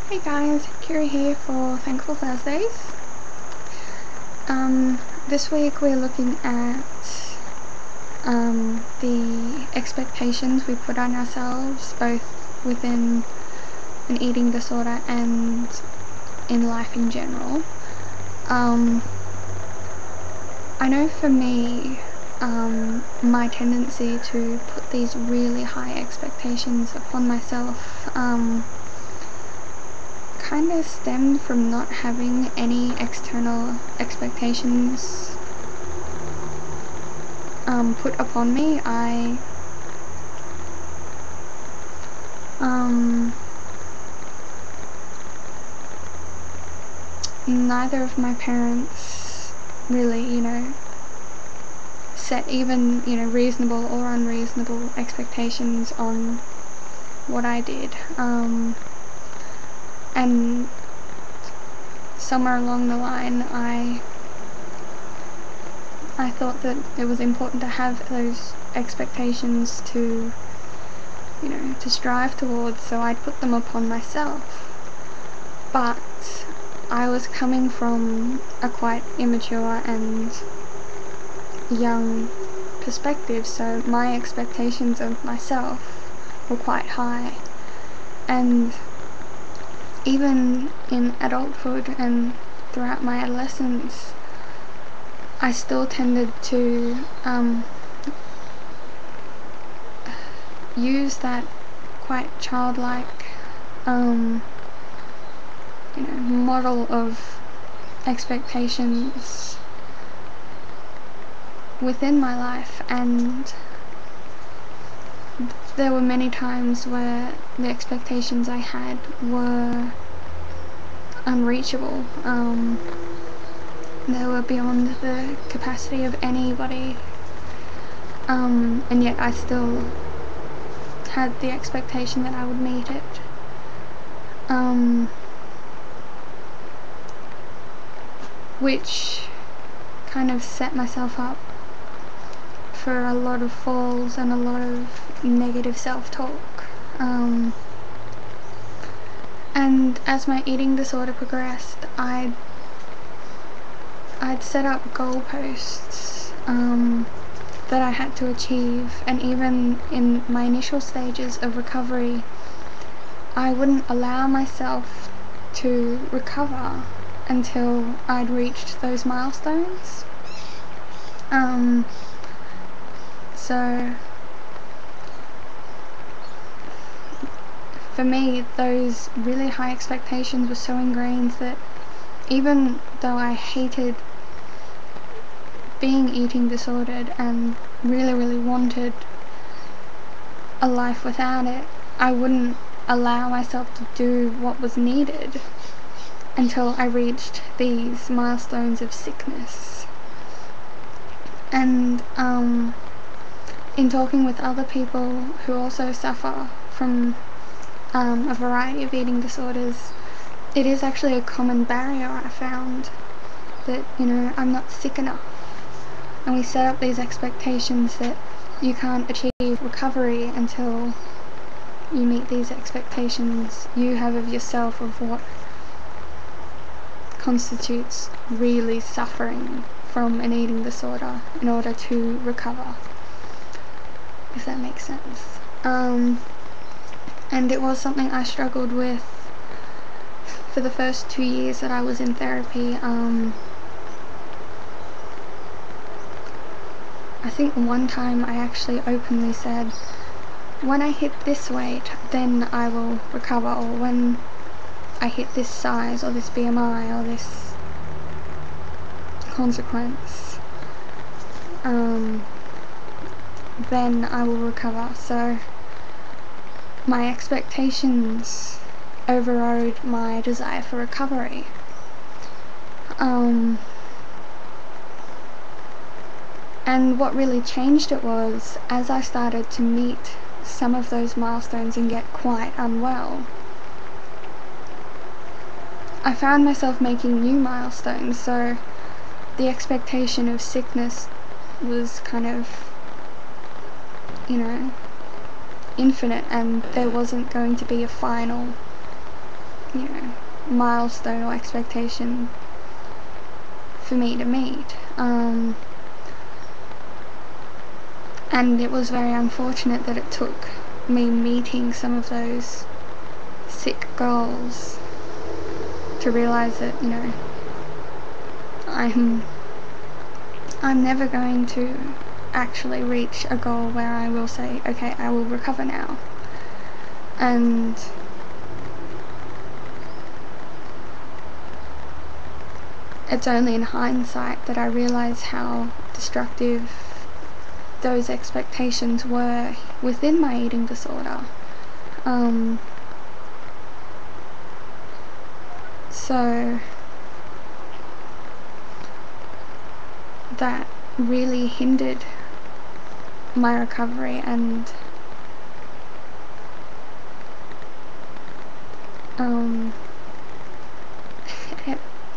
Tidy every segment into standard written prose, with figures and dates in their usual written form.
Hey guys, Keira here for Thankful Thursdays. This week we're looking at the expectations we put on ourselves, both within an eating disorder and in life in general. I know for me, my tendency to put these really high expectations upon myself kind of stemmed from not having any external expectations put upon me. Neither of my parents really, set even, reasonable or unreasonable expectations on what I did. And somewhere along the line I thought that it was important to have those expectations to strive towards, so I'd put them upon myself. But I was coming from a quite immature and young perspective, so my expectations of myself were quite high. And even in adulthood and throughout my adolescence, I still tended to use that quite childlike model of expectations within my life, and there were many times where the expectations I had were unreachable. They were beyond the capacity of anybody, and yet I still had the expectation that I would meet it. Which kind of set myself up for a lot of falls and a lot of negative self-talk. And as my eating disorder progressed, I'd set up goalposts that I had to achieve, and even in my initial stages of recovery, I wouldn't allow myself to recover until I'd reached those milestones. So for me, those really high expectations were so ingrained that even though I hated being eating disordered and really wanted a life without it, I wouldn't allow myself to do what was needed until I reached these milestones of sickness. And in talking with other people who also suffer from a variety of eating disorders, it is actually a common barrier I found, that I'm not sick enough, and we set up these expectations that you can't achieve recovery until you meet these expectations you have of yourself, of what constitutes really suffering from an eating disorder in order to recover, if that makes sense. And it was something I struggled with for the first 2 years that I was in therapy. I think one time I actually openly said, when I hit this weight, then I will recover, or when I hit this size, or this BMI, or this consequence, then I will recover. So my expectations overrode my desire for recovery. And what really changed it was, as I started to meet some of those milestones and get quite unwell, I found myself making new milestones, so the expectation of sickness was kind of, infinite, and there wasn't going to be a final milestone or expectation for me to meet. And it was very unfortunate that it took me meeting some of those sick goals to realise that, I'm never going to actually reach a goal where I will say, okay, I will recover now. And it's only in hindsight that I realise how destructive those expectations were within my eating disorder. So that really hindered my recovery, and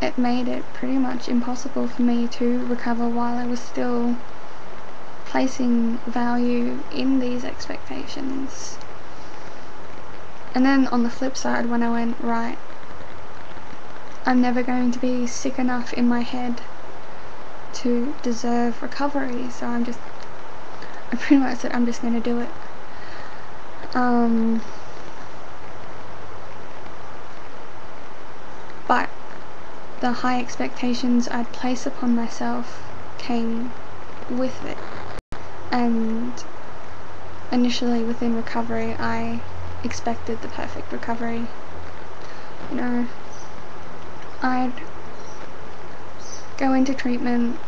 it made it pretty much impossible for me to recover while I was still placing value in these expectations. And then on the flip side, when I went, right, I'm never going to be sick enough in my head to deserve recovery, so I pretty much said I'm just going to do it. But the high expectations I'd place upon myself came with it. And initially within recovery, I expected the perfect recovery. I'd go into treatment,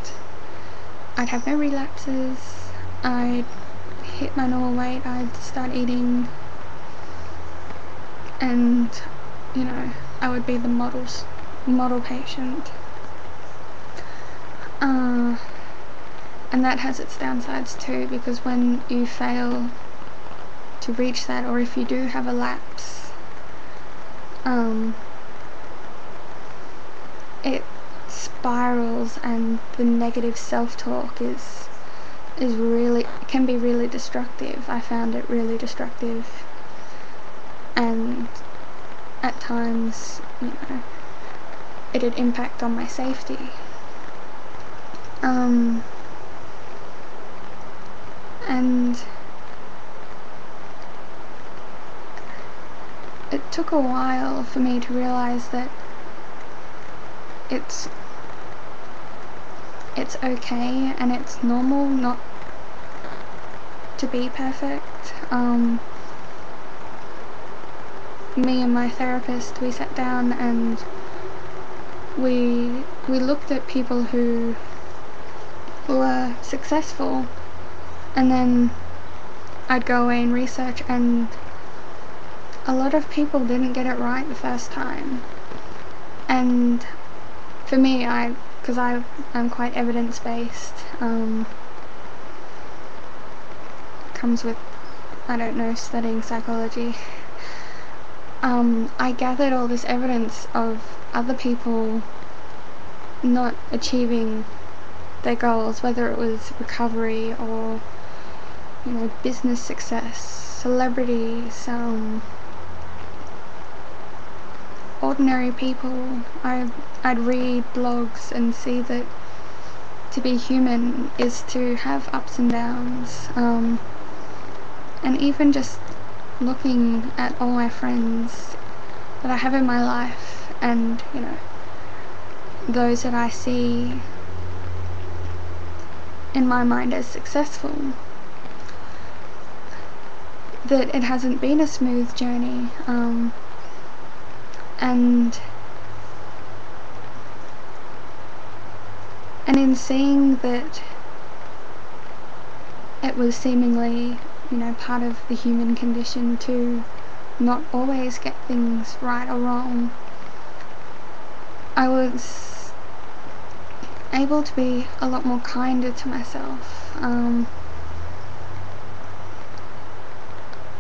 I'd have no relapses, I'd hit my normal weight, I'd start eating, and I would be the model patient. And that has its downsides too, because when you fail to reach that, or if you do have a lapse, it spirals, and the negative self-talk can be really destructive. I found it really destructive, and at times, it had impact on my safety. And it took a while for me to realise that it's okay and it's normal not to be perfect. Me and my therapist, we sat down and we looked at people who were successful, and then I'd go away and research, and a lot of people didn't get it right the first time. And for me, because I'm quite evidence-based, comes with, studying psychology. I gathered all this evidence of other people not achieving their goals, whether it was recovery or business success, celebrities, ordinary people. I'd read blogs and see that to be human is to have ups and downs, and even just looking at all my friends that I have in my life, and those that I see in my mind as successful, that it hasn't been a smooth journey, and in seeing that it was seemingly part of the human condition to not always get things right or wrong, I was able to be a lot more kinder to myself.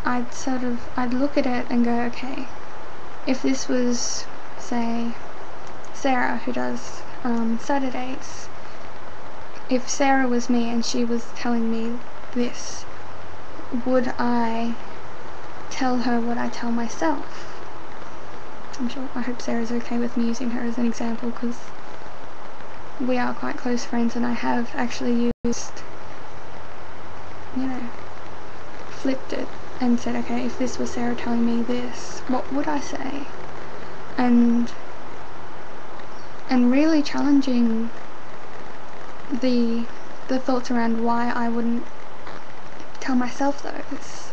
I'd look at it and go, okay, if this was, say, Sarah, who does Saturdays, if Sarah was me and she was telling me this, would I tell her what I tell myself? I hope Sarah's okay with me using her as an example, because we are quite close friends, and I have actually used, flipped it and said, okay, if this was Sarah telling me this, what would I say? And really challenging the thoughts around why I wouldn't tell myself those.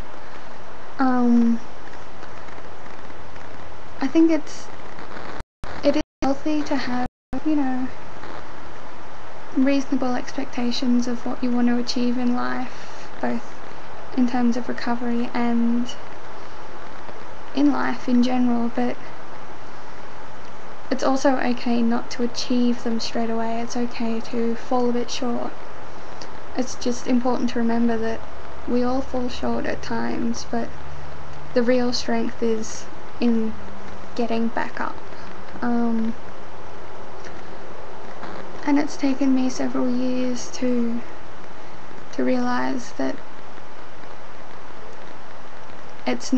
I think it is healthy to have, reasonable expectations of what you want to achieve in life, both in terms of recovery and in life in general, but it's also okay not to achieve them straight away. It's okay to fall a bit short. It's just important to remember that we all fall short at times, but the real strength is in getting back up. And it's taken me several years to realise that it's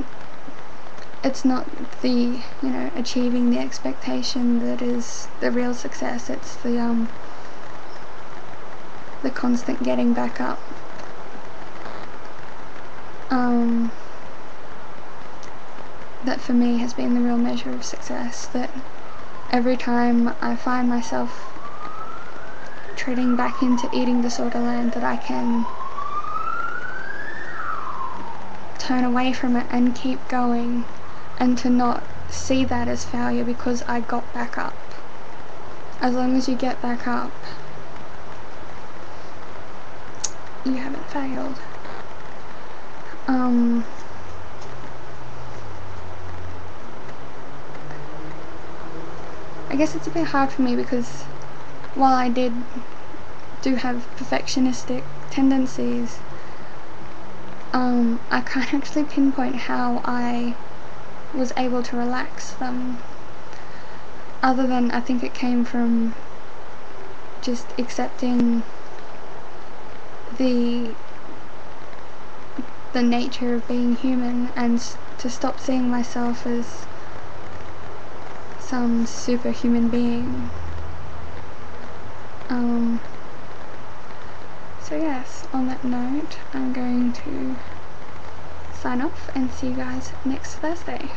not the, achieving the expectation that is the real success. It's the constant getting back up. That for me has been the real measure of success. That every time I find myself treading back into eating disorder land, that I can turn away from it and keep going, and to not see that as failure because I got back up. As long as you get back up, you haven't failed. I guess it's a bit hard for me because while I do have perfectionistic tendencies, I can't actually pinpoint how I was able to relax them, other than I think it came from just accepting the nature of being human, and to stop seeing myself as some superhuman being. So yes, on that note, I'm going to sign off and see you guys next Thursday.